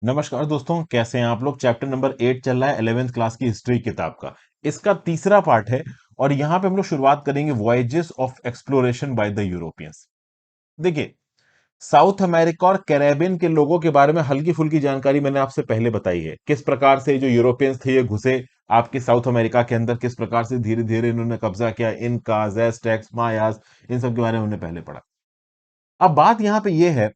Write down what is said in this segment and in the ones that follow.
नमस्कार दोस्तों, कैसे हैं आप लोग। चैप्टर नंबर 8 चल रहा है 11th क्लास की हिस्ट्री किताब का। इसका तीसरा पार्ट है और यहां पे हम लोग शुरुआत करेंगे voyages of exploration by the Europeans. देखिए, साउथ अमेरिका और कैरेबियन के लोगों के बारे में हल्की फुल्की जानकारी मैंने आपसे पहले बताई है। किस प्रकार से जो यूरोपियंस थे ये घुसे आपके साउथ अमेरिका के अंदर, किस प्रकार से धीरे धीरे इन्होंने कब्जा किया, इनका, एज़टेक्स, मायास, इन सब के बारे में हमने पहले पढ़ा। अब बात यहां पे ये है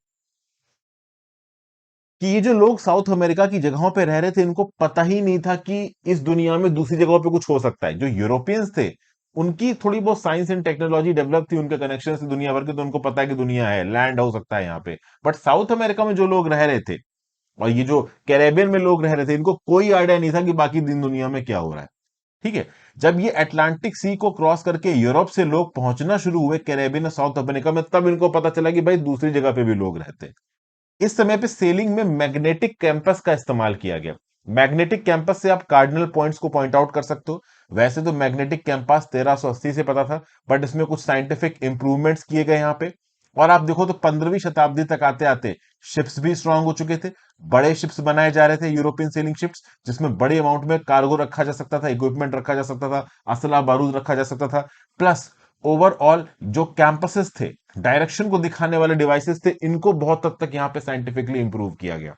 कि ये जो लोग साउथ अमेरिका की जगहों पे रह रहे थे, इनको पता ही नहीं था कि इस दुनिया में दूसरी जगहों पे कुछ हो सकता है। जो यूरोपियंस थे, उनकी थोड़ी बहुत साइंस एंड टेक्नोलॉजी डेवलप थी, उनके कनेक्शन से दुनिया भर के, तो उनको पता है कि दुनिया है, लैंड हो सकता है यहाँ पे। बट साउथ अमेरिका में जो लोग रह रहे थे और ये जो कैरेबियन में लोग रह रहे थे, इनको कोई आइडिया नहीं था कि बाकी दिन दुनिया में क्या हो रहा है। ठीक है। जब ये अटलांटिक सी को क्रॉस करके यूरोप से लोग पहुंचना शुरू हुए कैरेबियन और साउथ अमेरिका में, तब इनको पता चला कि भाई दूसरी जगह पे भी लोग रहते हैं। इस समय पे सेलिंग में मैग्नेटिक कैंपस का इस्तेमाल किया गया। मैग्नेटिक कैंपस से आप कार्डिनल पॉइंट्स को पॉइंट आउट कर सकते हो। वैसे तो मैग्नेटिक कैंपस 1380 से पता था, बट इसमें कुछ साइंटिफिक इंप्रूवमेंट्स किए गए यहाँ पे। और आप देखो तो 15वीं शताब्दी तक आते आते शिप्स भी स्ट्रांग हो चुके थे। बड़े शिप्स बनाए जा रहे थे, यूरोपियन सेलिंग शिप्स, जिसमें बड़े अमाउंट में कार्गो रखा जा सकता था, इक्विपमेंट रखा जा सकता था, असला बारूद रखा जा सकता था। प्लस ओवरऑल जो कैंपसेस थे, डायरेक्शन को दिखाने वाले डिवाइसेस थे, इनको बहुत हद तक यहां पे साइंटिफिकली इंप्रूव किया गया।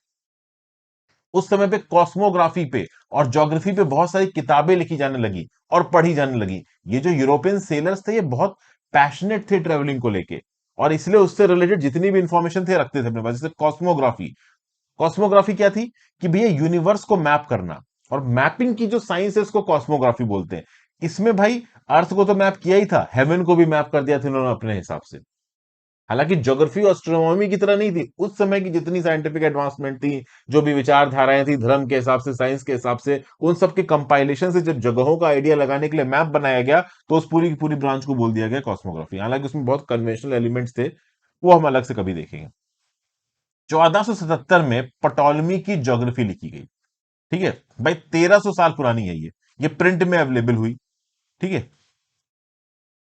उस समय पे कॉस्मोग्राफी पे और ज्योग्राफी पे बहुत सारी किताबें लिखी जाने लगी और पढ़ी जाने लगी। ये जो यूरोपियन सेलर्स थे, ये बहुत पैशनेट थे ट्रेवलिंग को लेके, और इसलिए उससे रिलेटेड जितनी भी इंफॉर्मेशन थे रखते थे अपने पास। जैसे कॉस्मोग्राफी, कॉस्मोग्राफी क्या थी कि भैया यूनिवर्स को मैप करना, और मैपिंग की जो साइंस है उसको कॉस्मोग्राफी बोलते हैं। इसमें भाई अर्थ को तो मैप किया ही था, हेवन को भी मैप कर दिया था इन्होंने अपने हिसाब से। हालांकि ज्योग्राफी और एस्ट्रोनॉमी की तरह नहीं थी, उस समय की जितनी साइंटिफिक एडवांसमेंट थी, जो भी विचारधाराएं थी धर्म के हिसाब से, साइंस के हिसाब से, उन सब के कंपाइलेशन से जब जगहों का आइडिया लगाने के लिए मैप बनाया गया, तो उस पूरी की पूरी ब्रांच को बोल दिया गया कॉस्मोग्राफी। हालांकि उसमें बहुत कन्वेंशनल एलिमेंट्स थे, वो हम अलग से कभी देखेंगे। 1477 में पटोलमी की ज्योग्राफी लिखी गई। ठीक है भाई, 1300 साल पुरानी है ये प्रिंट में अवेलेबल हुई। ठीक है।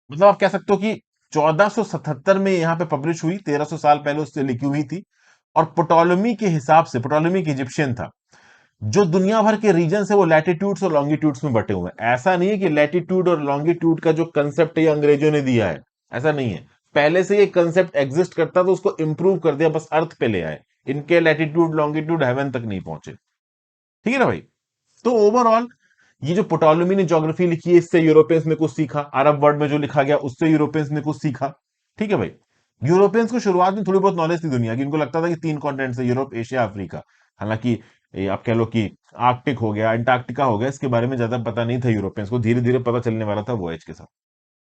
मतलब आप कह सकते हो कि 1477 में यहां पे पब्लिश हुई, 1300 साल पहले उससे लिखी हुई थी। और पोटोलमी के हिसाब से, पोटोलमी एक इजिप्शियन था, जो दुनिया भर के रीजन है वो लैटिट्यूड्स और लॉन्गिट्यूड्स में बटे हुए हैं। ऐसा नहीं है कि लैटिट्यूड और लॉन्गिट्यूड का जो कंसेप्ट है ये अंग्रेजों ने दिया है, ऐसा नहीं है। पहले से ये कंसेप्ट एग्जिस्ट करता, तो उसको इंप्रूव कर दिया, बस अर्थ पे ले आए। इनके लैटिट्यूड लॉन्गिट्यूड हेवन तक नहीं पहुंचे। ठीक है ना भाई। तो ओवरऑल ये जो पोटोलमी ने ज्योग्राफी लिखी है, इससे यूरोपियंस ने कुछ सीखा। अरब वर्ल्ड में जो लिखा गया उससे यूरोपियंस ने कुछ सीखा। ठीक है भाई। यूरोपियंस को शुरुआत में थोड़ी बहुत नॉलेज थी दुनिया की, इनको लगता था कि तीन कॉन्टिनेंट्स है, यूरोप, एशिया, अफ्रीका। हालांकि ये आप कह लो कि आर्कटिक हो गया, अंटार्कटिका हो गया, इसके बारे में ज्यादा पता नहीं था यूरोपियंस को, धीरे धीरे पता चलने वाला था वॉयज के साथ।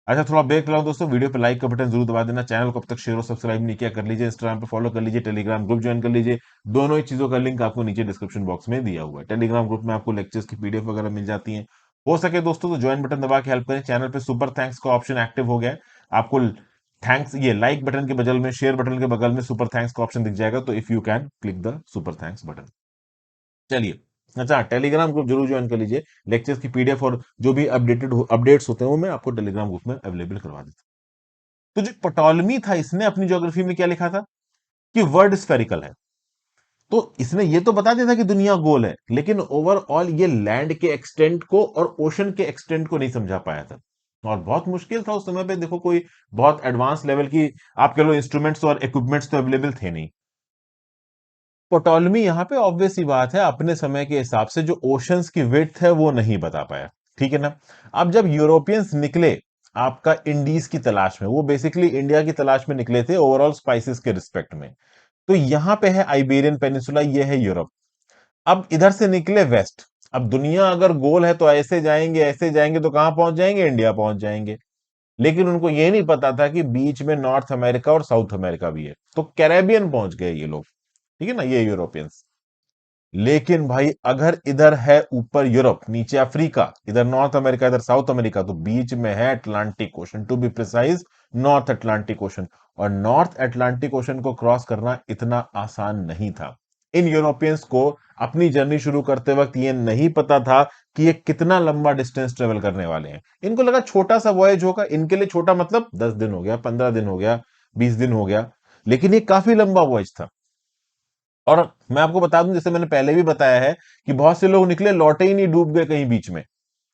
अच्छा, थोड़ा ब्रेक लाओ दोस्तों, वीडियो पे लाइक का बटन जरूर दबा देना, चैनल को अब तक शेयर और सब्सक्राइब नहीं किया कर लीजिए, इंस्टाग्राम पे फॉलो कर लीजिए, टेलीग्राम ग्रुप ज्वाइन कर लीजिए। दोनों ही चीजों का लिंक आपको नीचे डिस्क्रिप्शन बॉक्स में दिया हुआ है। टेलीग्राम ग्रुप में आपको लेक्चर्स की पीडीएफ वगैरह मिल जाती हैं। हो सके दोस्तों तो ज्वाइन बटन दबा के हेल्प करें। चैनल पे सुपर थैंक्स का ऑप्शन एक्टिव हो गया है। आपको थैंक्स, ये लाइक बटन के बगल में, शेयर बटन के बगल में सुपर थैंक्स का ऑप्शन दिख जाएगा, तो if you can click the super thanks button. चलिए। अच्छा, टेलीग्राम ग्रुप जरूर ज्वाइन कर लीजिए। लेक्चर्स की पीडीएफ और जो भी अपडेट्स होते हैं वो मैं आपको टेलीग्राम ग्रुप में अवेलेबल करवा देता हूं। तो जो पटोलमी था, इसने अपनी ज्योग्राफी में क्या लिखा था कि वर्ल्ड स्फेरिकल है। तो इसने ये तो बता दिया था कि दुनिया गोल है, लेकिन ओवरऑल ये लैंड के एक्सटेंट को और ओशन के एक्सटेंट को नहीं समझा पाया था। और बहुत मुश्किल था उस समय पे, देखो कोई बहुत एडवांस लेवल की आप कह लो इंस्ट्रूमेंट्स और इक्विपमेंट्स तो अवेलेबल थे नहीं। पोटोलमी यहां पे ऑब्वियस सी बात है, अपने समय के हिसाब से जो ओशंस की विड्थ है वो नहीं बता पाया। ठीक है ना। अब जब यूरोपियंस निकले आपका इंडीज की तलाश में, वो बेसिकली इंडिया की तलाश में निकले थे ओवरऑल स्पाइसेस के रिस्पेक्ट में। तो यहां पे है आइबेरियन पेनिसुला, ये है यूरोप। अब इधर से निकले वेस्ट। अब दुनिया अगर गोल है तो ऐसे जाएंगे तो कहां पहुंच जाएंगे, इंडिया पहुंच जाएंगे। लेकिन उनको ये नहीं पता था कि बीच में नॉर्थ अमेरिका और साउथ अमेरिका भी है, तो कैरेबियन पहुंच गए ये लोग। ठीक है ना, ये यूरोपियंस। लेकिन भाई अगर इधर है ऊपर यूरोप, नीचे अफ्रीका, इधर नॉर्थ अमेरिका, इधर साउथ अमेरिका, तो बीच में है Atlantic Ocean, to be precise North Atlantic Ocean. और नॉर्थ अटलांटिक ओशन को क्रॉस करना इतना आसान नहीं था। इन यूरोपियंस को अपनी जर्नी शुरू करते वक्त ये नहीं पता था कि ये कितना लंबा डिस्टेंस ट्रेवल करने वाले हैं। इनको लगा छोटा सा वॉयज होगा, इनके लिए छोटा मतलब 10 दिन हो गया, 15 दिन हो गया, 20 दिन हो गया, लेकिन ये काफी लंबा वॉयज था। और मैं आपको बता दूं, जैसे मैंने पहले भी बताया है, कि बहुत से लोग निकले, लौटे ही नहीं, डूब गए कहीं बीच में।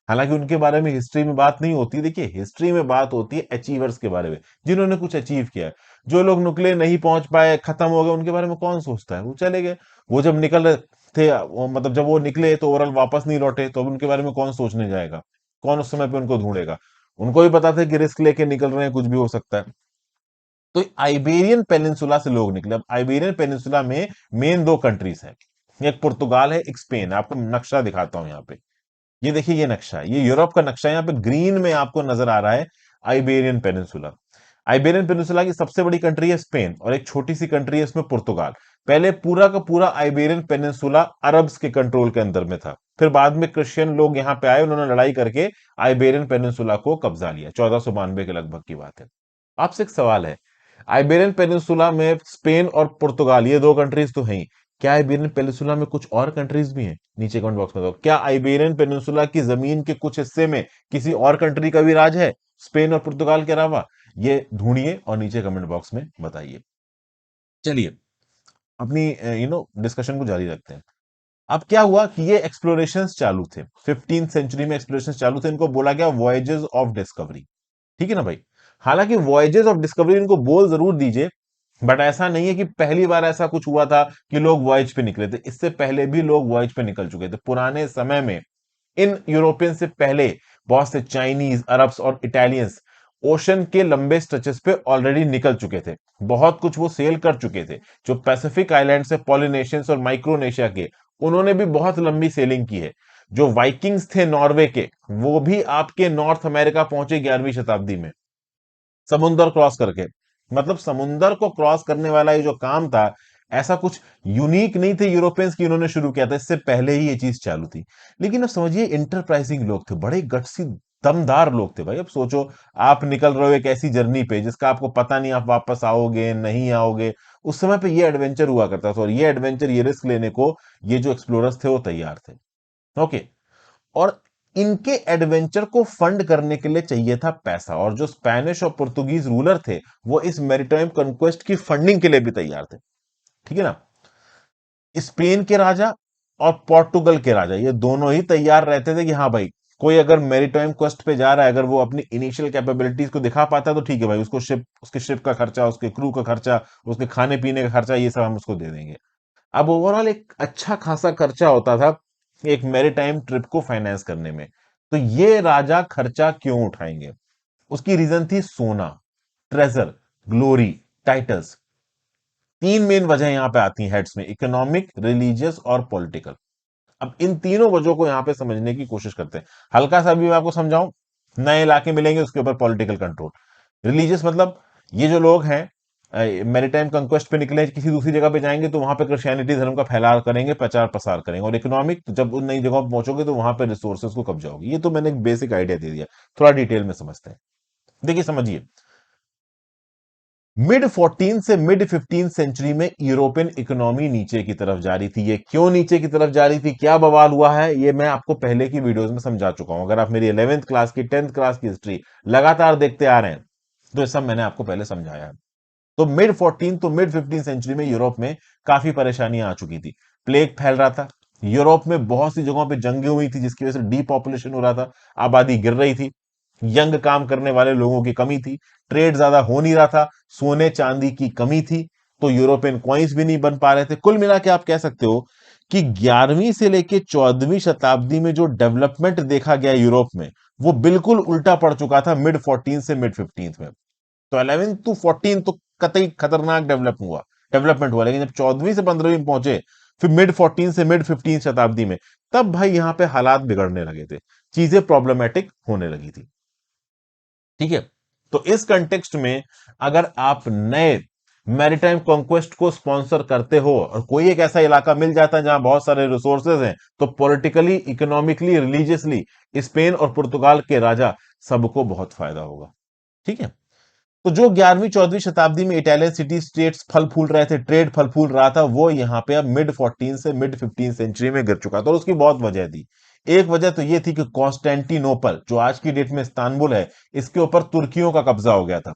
हालांकि उनके बारे में हिस्ट्री में बात नहीं होती। देखिए, हिस्ट्री में बात होती है अचीवर्स के बारे में, जिन्होंने कुछ अचीव किया है। जो लोग निकले, नहीं पहुंच पाए, खत्म हो गए, उनके बारे में कौन सोचता है? वो चले गए। वो जब निकल रहे थे, मतलब जब वो निकले तो ओवरऑल वापस नहीं लौटे, तो अब उनके बारे में कौन सोचने जाएगा? कौन उस समय पे उनको ढूंढेगा? उनको भी पता था कि रिस्क लेके निकल रहे हैं, कुछ भी हो सकता है। तो आइबेरियन पेनिनसुला से लोग निकले। अब आइबेरियन पेनिनसुला में मेन दो कंट्रीज हैं, एक पुर्तगाल है, एक स्पेन है। आपको नक्शा दिखाता हूं यहाँ पे। ये देखिए, ये नक्शा है, ये यूरोप का नक्शा है। यहाँ पे ग्रीन में आपको नजर आ रहा है आइबेरियन पेनिनसुला। आइबेरियन पेनिनसुला की सबसे बड़ी कंट्री है स्पेन, और एक छोटी सी कंट्री है इसमें पुर्तगाल। पहले पूरा का पूरा आइबेरियन पेनिनसुला अरब्स के कंट्रोल के अंदर में था। फिर बाद में क्रिश्चियन लोग यहाँ पे आए, उन्होंने लड़ाई करके आइबेरियन पेनिनसुला को कब्जा लिया। 1492 के लगभग की बात है। आपसे एक सवाल है, आइबेरियन पेनिनसुला में स्पेन और पुर्तगाल, ये दो कंट्रीज तो हैं ही, क्या आइबेरियन पेनिनसुला में कुछ और कंट्रीज भी हैं? नीचे कमेंट बॉक्स में बताओ, क्या आइबेरियन पेनिनसुला की जमीन के कुछ हिस्से में किसी और कंट्री का भी राज है, स्पेन और पुर्तगाल के अलावा? ये ढूंढिए और नीचे कमेंट बॉक्स में बताइए। चलिए, अपनी डिस्कशन को जारी रखते हैं। अब क्या हुआ कि ये एक्सप्लोरेशंस चालू थे, 15th सेंचुरी में एक्सप्लोरेशंस चालू थे। इनको बोला गया वॉयजेस ऑफ डिस्कवरी। ठीक है ना भाई? हालांकि वॉयजेस ऑफ डिस्कवरी इनको बोल जरूर दीजिए, बट ऐसा नहीं है कि पहली बार ऐसा कुछ हुआ था कि लोग वॉयज पे निकले थे। इससे पहले भी लोग वॉयज पे निकल चुके थे पुराने समय में। इन यूरोपियन से पहले बहुत से चाइनीज, अरब्स और इटालियंस ओशन के लंबे स्ट्रेचेस पे ऑलरेडी निकल चुके थे। बहुत कुछ वो सेल कर चुके थे। जो पैसिफिक आइलैंड से पॉलिनेशियंस और माइक्रोनेशिया के, उन्होंने भी बहुत लंबी सेलिंग की है। जो वाइकिंग्स थे नॉर्वे के, वो भी आपके नॉर्थ अमेरिका पहुंचे 11वीं शताब्दी में, समुंदर क्रॉस करके। मतलब समुंदर को क्रॉस करने वाला ये जो काम था, ऐसा कुछ यूनिक नहीं थे यूरोपियंस की, इन्होंने शुरू किया था, इससे पहले ही ये चीज चालू थी। लेकिन अब समझिए, इंटरप्राइजिंग लोग थे, बड़े गट्सी, दमदार लोग थे भाई। अब सोचो, आप निकल रहे हो एक ऐसी जर्नी पे जिसका आपको पता नहीं आप वापस आओगे नहीं आओगे। उस समय पे ये एडवेंचर हुआ करता था, और ये एडवेंचर, ये रिस्क लेने को ये जो एक्सप्लोरर्स थे वो तैयार थे। ओके। और इनके एडवेंचर को फंड करने के लिए चाहिए था पैसा, और जो स्पेनिश और पुर्तगीज रूलर थे, वो इस मैरिटाइम कॉन्क्वेस्ट की फंडिंग के लिए भी तैयार थे। ठीक है ना? स्पेन के राजा और पोर्टुगल के राजा, ये दोनों ही तैयार रहते थे कि हाँ भाई, कोई अगर मैरिटाइम क्वेस्ट पे जा रहा है, अगर वो अपनी इनिशियल कैपेबिलिटीज को दिखा पाता है तो ठीक है भाई, उसको शिप, उसके शिप का खर्चा, उसके क्रू का खर्चा, उसके खाने पीने का खर्चा, ये सब हम उसको दे देंगे। अब ओवरऑल एक अच्छा खासा खर्चा होता था एक मैरीटाइम ट्रिप को फाइनेंस करने में। तो ये राजा खर्चा क्यों उठाएंगे? उसकी रीजन थी सोना, ट्रेजर, ग्लोरी, टाइटल्स। तीन मेन वजह यहां पे आती हैं हेड्स में, इकोनॉमिक, रिलीजियस और पॉलिटिकल। अब इन तीनों वजहों को यहां पे समझने की कोशिश करते हैं। हल्का सा भी मैं आपको समझाऊं, नए इलाके मिलेंगे, उसके ऊपर पॉलिटिकल कंट्रोल। रिलीजियस मतलब, ये जो लोग हैं मैरिटाइम कंक्वेस्ट पे निकले, किसी दूसरी जगह पे जाएंगे तो वहां पे क्रिश्चियनिटी धर्म का फैलाव करेंगे, प्रचार प्रसार करेंगे। और इकोनॉमिक, जब उन नई जगहों पर पहुंचोगे तो वहां पे रिसोर्सेज को कब्जा होगी। ये तो मैंने एक बेसिक आइडिया दे दिया, थोड़ा डिटेल में समझते हैं। देखिए, समझिए, मिड 14 से मिड 15 सेंचुरी में यूरोपियन इकोनॉमी नीचे की तरफ जा रही थी। ये क्यों नीचे की तरफ जा रही थी, क्या बवाल हुआ है, ये मैं आपको पहले की वीडियोस में समझा चुका हूं। अगर आप मेरी 11th क्लास की, 10th क्लास की हिस्ट्री लगातार देखते आ रहे हैं, तो ये सब मैंने आपको पहले समझाया है। तो मिड 14 तो मिड 15 सेंचुरी में यूरोप में काफी परेशानियां आ चुकी थी। प्लेग फैल रहा था, यूरोप में बहुत सी जगहों पे जंगें हुई थी, जिसकी वजह से डीपॉपुलेशन हो रहा था, आबादी गिर रही थी, यंग काम करने वाले लोगों की कमी थी, ट्रेड ज्यादा हो नहीं रहा था, सोने चांदी की कमी थी, तो यूरोपियन कॉइन्स भी नहीं बन पा रहे थे। कुल मिला के आप कह सकते हो कि 11वीं से लेके 14वीं शताब्दी में जो डेवलपमेंट देखा गया यूरोप में, वो बिल्कुल उल्टा पड़ चुका था मिड 14 से मिड 15 में। तो 11 टू 14 तो कतई खतरनाक डेवलपमेंट हुआ, लेकिन जब 14वीं से 15वीं में पहुंचे, फिर मिड 14 से मिड 15 शताब्दी में, तब भाई यहां पे हालात बिगड़ने लगे थे, चीजें प्रॉब्लमेटिक होने लगी थी। ठीक है? तो इस कंटेक्स्ट में, अगर आप नए मैरिटाइम कॉन्क्वेस्ट को स्पॉन्सर करते हो और कोई एक ऐसा इलाका मिल जाता है जहां बहुत सारे रिसोर्सेज हैं, तो पॉलिटिकली, इकोनॉमिकली, रिलीजियसली स्पेन और पुर्तगाल के राजा, सबको बहुत फायदा होगा। ठीक है? तो जो 11वीं 14वीं शताब्दी में इटालियन सिटी स्टेट्स फल फूल रहे थे, ट्रेड फल फूल रहा था, वो यहां पे अब मिड 14 से मिड 15 सेंचुरी में गिर चुका था, और उसकी बहुत वजह थी। एक वजह तो ये थी कि कॉन्स्टेंटिनोपल, जो आज की डेट में इस्तांबुल है, इसके ऊपर तुर्कियों का कब्जा हो गया था,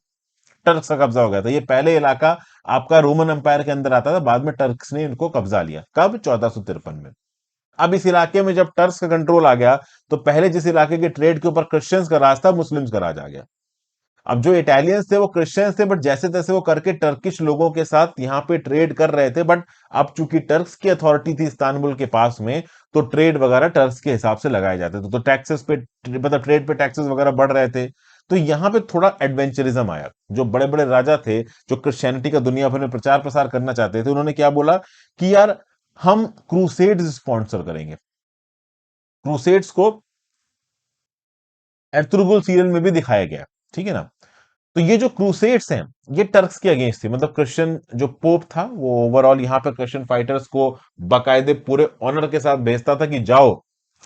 टर्क्स का कब्जा हो गया था। ये पहले इलाका आपका रोमन एम्पायर के अंदर आता था। बाद में टर्क्स ने इनको कब्जा लिया, कब? 1453 में। अब इस इलाके में जब टर्क्स का कंट्रोल आ गया, तो पहले जिस इलाके के ट्रेड के ऊपर क्रिश्चियंस का राज था, मुस्लिम्स का राज आ गया। अब जो इटालियंस थे वो क्रिश्चियंस थे, बट जैसे तैसे वो करके टर्किश लोगों के साथ यहाँ पे ट्रेड कर रहे थे। बट अब चूंकि टर्क्स की अथॉरिटी थी इस्तांबुल के पास में, तो ट्रेड वगैरह टर्क्स के हिसाब से लगाए जाते थे। तो टैक्सेस पे, मतलब ट्रेड पे टैक्सेस वगैरह बढ़ रहे थे। तो यहाँ पे थोड़ा एडवेंचरिज्म आया। जो बड़े बड़े राजा थे, जो क्रिश्चियनिटी का दुनिया भर में प्रचार प्रसार करना चाहते थे, उन्होंने क्या बोला कि यार हम क्रूसेड्स स्पॉन्सर करेंगे। क्रूसेड्स को एर्तुगरुल सीरियल में भी दिखाया गया, ठीक है ना। तो ये जो क्रूसेड्स हैं, ये टर्क्स के अगेंस्ट थे। मतलब क्रिश्चियन जो पोप था, वो ओवरऑल यहाँ पर क्रिश्चियन फाइटर्स को बाकायदे पूरे ऑनर के साथ भेजता था कि जाओ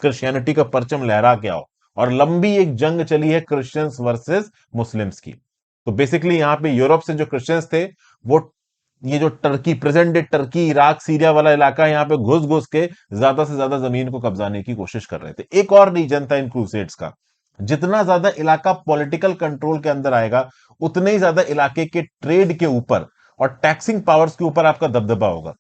क्रिश्चियनिटी का परचम लहरा के आओ। और लंबी एक जंग चली है क्रिश्चियंस वर्सेस मुस्लिम्स की। तो बेसिकली यहाँ पे यूरोप से जो क्रिश्चियंस थे, वो ये जो Turkey, present day Turkey, Iraq, Syria वाला इलाका है, यहाँ पे घुस घुस के ज्यादा से ज्यादा जमीन को कब्जाने की कोशिश कर रहे थे। एक और रीजन था इन क्रूसेड्स का, जितना ज्यादा इलाका पॉलिटिकल कंट्रोल के अंदर आएगा, उतने ही ज्यादा इलाके के ट्रेड के ऊपर और टैक्सिंग पावर्स के ऊपर आपका दबदबा होगा।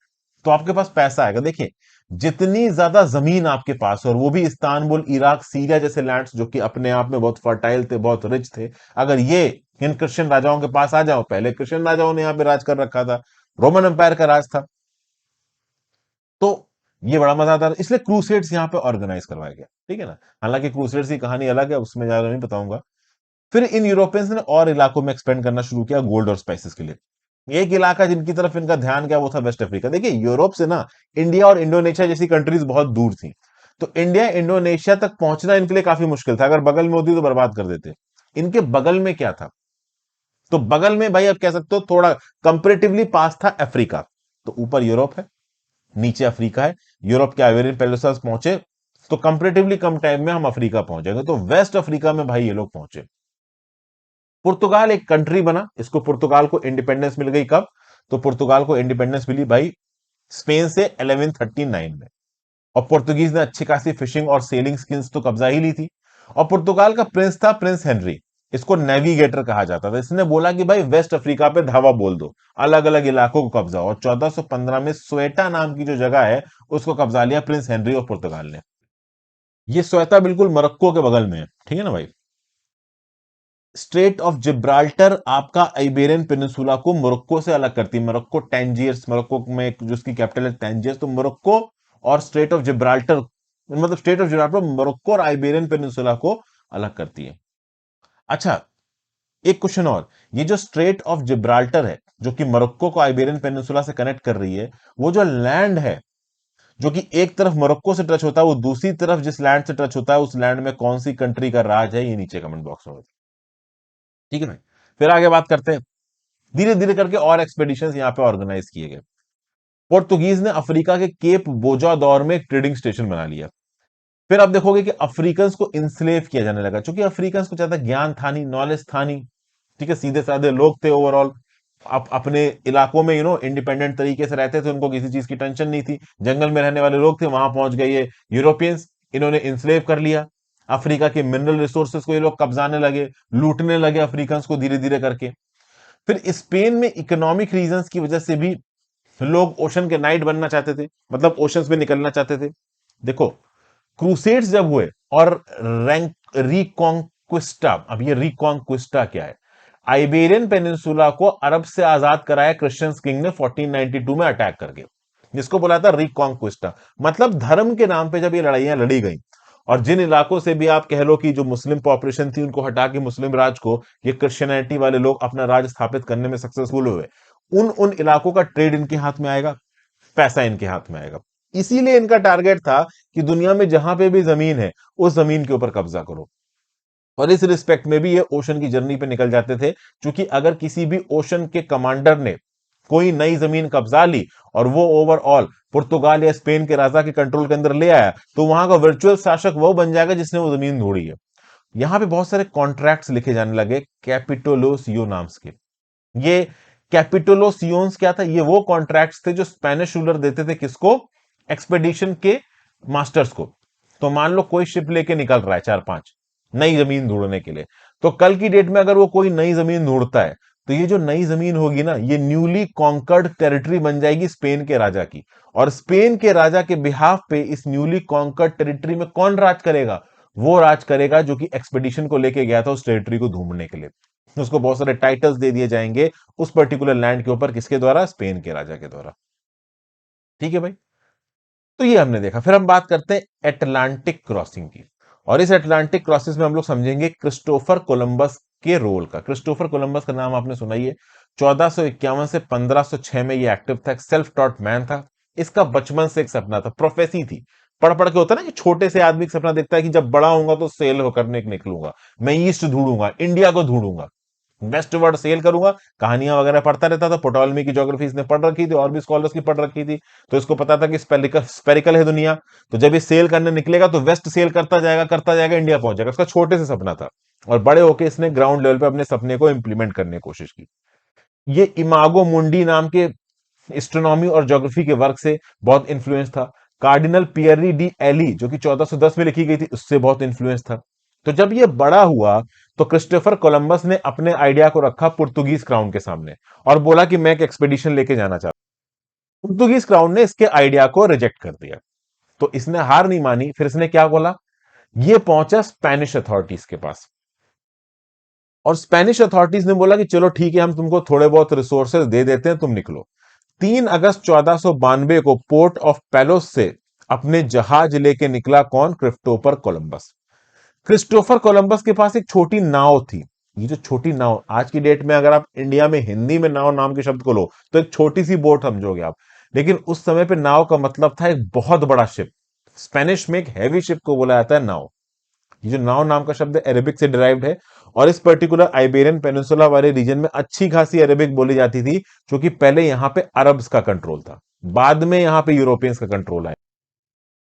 तो आपके पास पैसा आएगा। देखिए, जितनी ज्यादा जमीन आपके पास, और वो भी इस्तांबुल, इराक, सीरिया जैसे लैंड्स जो कि अपने आप में बहुत फर्टाइल थे, बहुत रिच थे, अगर ये इन क्रिश्चियन राजाओं के पास आ जाओ, पहले क्रिश्चियन राजाओं ने यहाँ पे राज कर रखा था, रोमन एम्पायर का राज था, तो ये बड़ा मजा आता था। इसलिए क्रूसेड्स यहाँ पे ऑर्गेनाइज करवाया गया, ठीक है ना। हालांकि क्रूसेड्स की कहानी अलग है, उसमें ज्यादा नहीं बताऊंगा। फिर इन यूरोपियंस ने और इलाकों में एक्सपेंड करना शुरू किया गोल्ड और स्पाइसेस के लिए। एक इलाका जिनकी तरफ इनका ध्यान गया वो था वेस्ट अफ्रीका। देखिए, यूरोप से ना इंडिया और इंडोनेशिया जैसी कंट्रीज बहुत दूर थी। तो इंडिया इंडोनेशिया तक पहुंचना इनके लिए काफी मुश्किल था। अगर बगल में होती तो बर्बाद कर देते। इनके बगल में क्या था? तो बगल में भाई आप कह सकते हो थोड़ा कंपेरेटिवली पास था अफ्रीका। तो ऊपर यूरोप है, नीचे अफ्रीका है। यूरोप के आइबेरियन पेनिनसुला पहुंचे, तो कंपेरेटिवली कम टाइम में हम अफ्रीका पहुंचेंगे। तो वेस्ट अफ्रीका में भाई ये लोग पहुंचे। पुर्तगाल एक कंट्री बना। इसको पुर्तगाल को इंडिपेंडेंस मिल गई कब? तो पुर्तगाल को इंडिपेंडेंस मिली भाई स्पेन से 1139 में। और पुर्तगीज ने अच्छी खासी फिशिंग और सेलिंग स्किल्स तो कब्जा ही ली थी। और पुर्तगाल का प्रिंस था प्रिंस हेनरी। इसको नेविगेटर कहा जाता था। इसने बोला कि भाई वेस्ट अफ्रीका पे धावा बोल दो, अलग अलग इलाकों को कब्जा। और 1415 में स्वेटा नाम की जो जगह है, उसको कब्जा लिया प्रिंस हेनरी और पुर्तगाल ने। ये स्वेता बिल्कुल मोरक्को के बगल में है, ठीक है ना भाई। स्ट्रेट ऑफ जिब्राल्टर आपका आइबेरियन पेनिनसुला को मोरक्को से अलग करती है। मोरक्को टैंजियर्स, मोरक्को में जो उसकी कैपिटल है टैंजियर्स। तो मोरक्को और स्ट्रेट ऑफ जिब्राल्टर, मतलब स्ट्रेट ऑफ जिब्राल्टर मोरक्को और आइबेरियन पेनिनसुला को अलग करती है। अच्छा, एक क्वेश्चन और। ये जो स्ट्रेट ऑफ जिब्राल्टर है, जो कि मोरक्को को आइबेरियन पेनिनसुला से कनेक्ट कर रही है, वो जो लैंड है, जो कि एक तरफ मोरक्को से टच होता है, वो दूसरी तरफ जिस लैंड से टच होता है, उस लैंड में कौन सी कंट्री का राज है, ये नीचे कमेंट बॉक्स में बताइए। ठीक है ना। फिर आगे बात करते हैं। धीरे धीरे करके और एक्सपेडिशंस यहाँ पे ऑर्गेनाइज किए गए। पोर्तुगीज ने अफ्रीका के केप बोजा दौर में एक ट्रेडिंग स्टेशन बना लिया। फिर आप देखोगे कि अफ्रीकन को इंस्लेव किया जाने लगा, क्योंकि अफ्रीकन को ज्यादा ज्ञान था नहीं, नॉलेज था नहीं, ठीक है, सीधे साधे लोग थे ओवरऑल। अपने इलाकों में इंडिपेंडेंट तरीके से रहते थे, उनको किसी चीज की टेंशन नहीं थी। जंगल में रहने वाले लोग थे, वहां पहुंच गए ये यूरोपियंस, इन्होंने इंस्लेव कर लिया। अफ्रीका के मिनरल रिसोर्सेज को ये लोग कब्जाने लगे, लूटने लगे अफ्रीकन को धीरे धीरे करके। फिर स्पेन में इकोनॉमिक रीजंस की वजह से भी लोग ओशन के नाइट बनना चाहते थे, मतलब ओशंस में निकलना चाहते थे। देखो, क्रूसेड्स जब हुए और रैंक रिकॉन्क्विस्टा, अब ये रिकॉन्क्विस्टा क्या है? आइबेरियन पेनिनसुला को अरब से आजाद कराया क्रिश्चियन किंग ने 1492 में अटैक करके, जिसको बोला था रिकॉन्क्विस्टा। मतलब धर्म के नाम पे जब ये लड़ाइयां लड़ी गई, और जिन इलाकों से भी आप कह लो कि जो मुस्लिम पॉपुलेशन थी उनको हटा के मुस्लिम राज को ये क्रिश्चियनिटी वाले लोग अपना राज स्थापित करने में सक्सेसफुल हुए, उन उन इलाकों का ट्रेड इनके हाथ में आएगा, पैसा इनके हाथ में आएगा। इसीलिए इनका टारगेट था कि दुनिया में जहां पे भी जमीन है, उस जमीन के ऊपर कब्जा करो। और इस रिस्पेक्ट में भी ये ओशन की जर्नी पे निकल जाते थे, क्योंकि अगर किसी भी ओशन के कमांडर ने कोई नई जमीन कब्जा ली और वो ओवरऑल पुर्तगाल या स्पेन के राजा के कंट्रोल के अंदर ले आया, तो वहां का वर्चुअल शासक वो बन जाएगा जिसने वो जमीन ढूंढी है। यहां पे बहुत सारे कॉन्ट्रैक्ट्स लिखे जाने लगे कैपिटोलोसियो नाम के। ये कैपिटोलोसियोन्स क्या था? ये वो कॉन्ट्रैक्ट्स थे जो स्पेनिश रूलर देते थे किसको? एक्सपेडिशन के मास्टर्स को। तो मान लो कोई शिप लेके निकल रहा है, चार पांच, नई जमीन ढूंढने के लिए। तो कल की डेट में अगर वो कोई नई जमीन ढूंढता है, तो ये जो नई जमीन होगी ना, ये न्यूली कॉन्कर्ड टेरिटरी बन जाएगी स्पेन के राजा की। और स्पेन के राजा के बिहाफ पे इस न्यूली कॉन्कर्ड टेरिटरी में कौन राज करेगा? वो राज करेगा जो कि एक्सपेडिशन को लेके गया था उस टेरिटरी को ढूंढने के लिए। उसको बहुत सारे टाइटल्स दे दिए जाएंगे उस पर्टिकुलर लैंड के ऊपर, किसके द्वारा? स्पेन के राजा के द्वारा। ठीक है भाई। तो ये हमने देखा। फिर हम बात करते हैं एटलांटिक क्रॉसिंग की। और इस एटलांटिक क्रॉसिस में हम लोग समझेंगे क्रिस्टोफर कोलंबस के रोल का। क्रिस्टोफर कोलंबस का नाम आपने सुना ही है। 1451 से 1506 में ये एक्टिव था, सेल्फ टॉट मैन था। इसका बचपन से एक सपना था, प्रोफेसी थी। पढ़ पढ़ के होता है ना कि छोटे से आदमी का सपना देखता है कि जब बड़ा होऊंगा तो सेल करने निकलूंगा, मैं ईस्ट ढूंढूंगा, इंडिया को ढूंढूंगा, वेस्ट वर्ड सेल करूंगा। कहानियां वगैरह पढ़ता रहता था, पोटोलमी की ज्योग्राफी इसने पढ़ रखी थी और भी स्कॉलर्स की पढ़ रखी थी। तो इसको पता था कि स्पेरिकल है दुनिया, तो जब ये सेल करने निकलेगा तो वेस्ट सेल करता जाएगा, इंडिया पहुंच जाएगा। उसका छोटे से सपना था और बड़े होकर इसने ग्राउंड लेवल पे अपने सपने को इंप्लीमेंट करने की कोशिश की। ये इमागो मुंडी नाम के एस्ट्रोनॉमी और ज्योग्राफी के वर्क से बहुत इंफ्लुएंस था। कार्डिनल पियरी डी एली जो कि 1410 में लिखी गई थी, उससे बहुत इंफ्लुएंस था। तो जब ये बड़ा हुआ तो क्रिस्टोफर कोलंबस ने अपने आइडिया को रखा पुर्तगीज क्राउन के सामने और बोला कि मैं एक एक्सपेडिशन लेके जाना चाहता हूं। पुर्तगीज क्राउन ने इसके आइडिया को रिजेक्ट कर दिया। तो इसने हार नहीं मानी, फिर इसने क्या बोला? ये पहुंचा स्पेनिश अथॉरिटीज के पास और स्पेनिश अथॉरिटीज ने बोला कि चलो ठीक है, हम तुमको थोड़े बहुत रिसोर्सेज दे देते हैं, तुम निकलो। 3 अगस्त 1492 को पोर्ट ऑफ पेलोस से अपने जहाज लेके निकला कौन? Christopher Columbus. क्रिस्टोफर कोलंबस के पास एक छोटी नाव थी। ये जो छोटी नाव, आज की डेट में अगर आप इंडिया में हिंदी में नाव नाम के शब्द को लो तो एक छोटी सी बोट समझोगे आप, लेकिन उस समय पे नाव का मतलब था एक बहुत बड़ा शिप। स्पेनिश में एक हैवी शिप को बोला जाता है नाव। ये जो नाव नाम का शब्द है अरेबिक से डिराइव्ड है और इस पर्टिकुलर आइबेरियन पेनिनसुला वाले रीजन में अच्छी खासी अरेबिक बोली जाती थी, क्योंकि पहले यहां पे अरब्स का कंट्रोल था, बाद में यहां पे यूरोपियंस का कंट्रोल आया।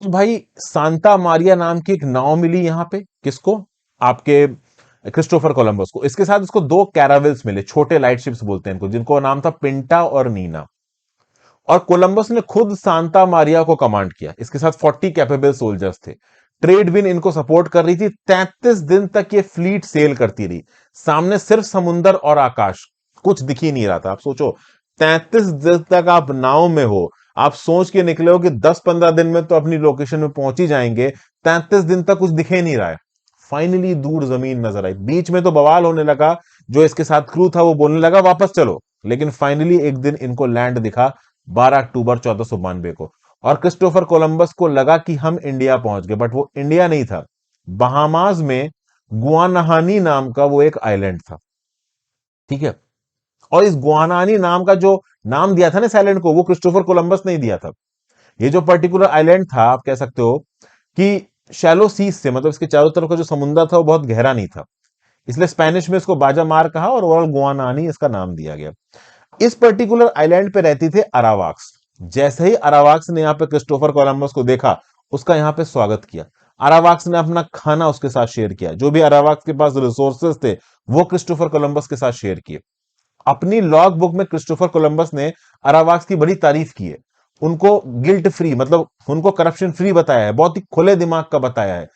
तो भाई सांता मारिया नाम की एक नाव मिली यहां पे, किसको? आपके क्रिस्टोफर कोलंबस को। इसके साथ उसको 2 कैरावल्स मिले, छोटे लाइट शिप्स बोलते हैं इनको, जिनको नाम था पिंटा और नीना। और कोलंबस ने खुद सांता मारिया को कमांड किया। इसके साथ 40 कैपेबल सोल्जर्स थे। ट्रेड विन इनको सपोर्ट कर रही थी। 33 दिन तक ये फ्लीट सेल करती रही। सामने सिर्फ समुंदर और आकाश, कुछ दिख ही नहीं रहा था। आप सोचो, 33 दिन तक आप नाव में हो, आप सोच के निकले हो कि 10-15 दिन में तो अपनी लोकेशन में पहुंच ही जाएंगे, 33 दिन तक कुछ दिखे नहीं रहा है। फाइनली दूर जमीन नजर आई। बीच में तो बवाल होने लगा, जो इसके साथ क्रू था वो बोलने लगा वापस चलो, लेकिन फाइनली एक दिन इनको लैंड दिखा, 12 अक्टूबर 1492 को। और क्रिस्टोफर कोलंबस को लगा कि हम इंडिया पहुंच गए, बट वो इंडिया नहीं था। बहामास में गुआनाहानी नाम का वो एक आइलैंड था। ठीक है। और इस गुआनाहानी नाम का जो नाम दिया था ना इस आइलैंड को, वो क्रिस्टोफर कोलंबस ने दिया था। ये जो पर्टिकुलर आइलैंड था, आप कह सकते हो कि शैलो सीज से, मतलब इसके चारों तरफ का जो समुद्र था वो बहुत गहरा नहीं था, इसलिए स्पेनिश में इसको बाजा मार कहा और ओवरऑल गुआनानी इसका नाम दिया गया। इस पर्टिकुलर आइलैंड पे रहती थे अरावाक्स। जैसे ही अरावाक्स ने यहाँ पे क्रिस्टोफर कोलंबस को देखा, उसका यहाँ पे स्वागत किया। अरावाक्स ने अपना खाना उसके साथ शेयर किया, जो भी अरावाक्स के पास रिसोर्सेस थे वो क्रिस्टोफर कोलंबस के साथ शेयर किए। अपनी लॉग बुक में क्रिस्टोफर कोलंबस ने अरावाक्स की बड़ी तारीफ की है। उनको गिल्ट फ्री, मतलब उनको करप्शन फ्री बताया है, बहुत ही खुले दिमाग का बताया है।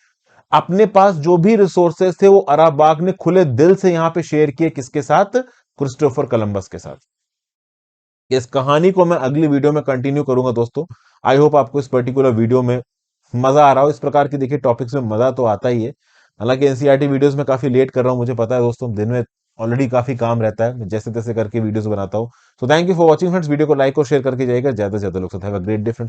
अपने पास जो भी रिसोर्सेस थे वो अराबाग ने खुले दिल से यहां पे शेयर किए, किसके साथ? क्रिस्टोफर कोलंबस के साथ। इस कहानी को मैं अगली वीडियो में कंटिन्यू करूंगा दोस्तों। आई होप आपको इस पर्टिकुलर वीडियो में मजा आ रहा हो। इस प्रकार की देखिए टॉपिक्स में मजा तो आता ही है। हालांकि एनसीईआरटी वीडियोस में काफी लेट कर रहा हूं, मुझे पता है दोस्तों, दिन में ऑलरेडी काफी काम रहता है, मैं जैसे तैसे करके वीडियोस बनाता हूं। So thank you for watching friends. Video को लाइक और शेयर करके जाइएगा ज्यादा से ज्यादा लोग साथ। Have a great day friends.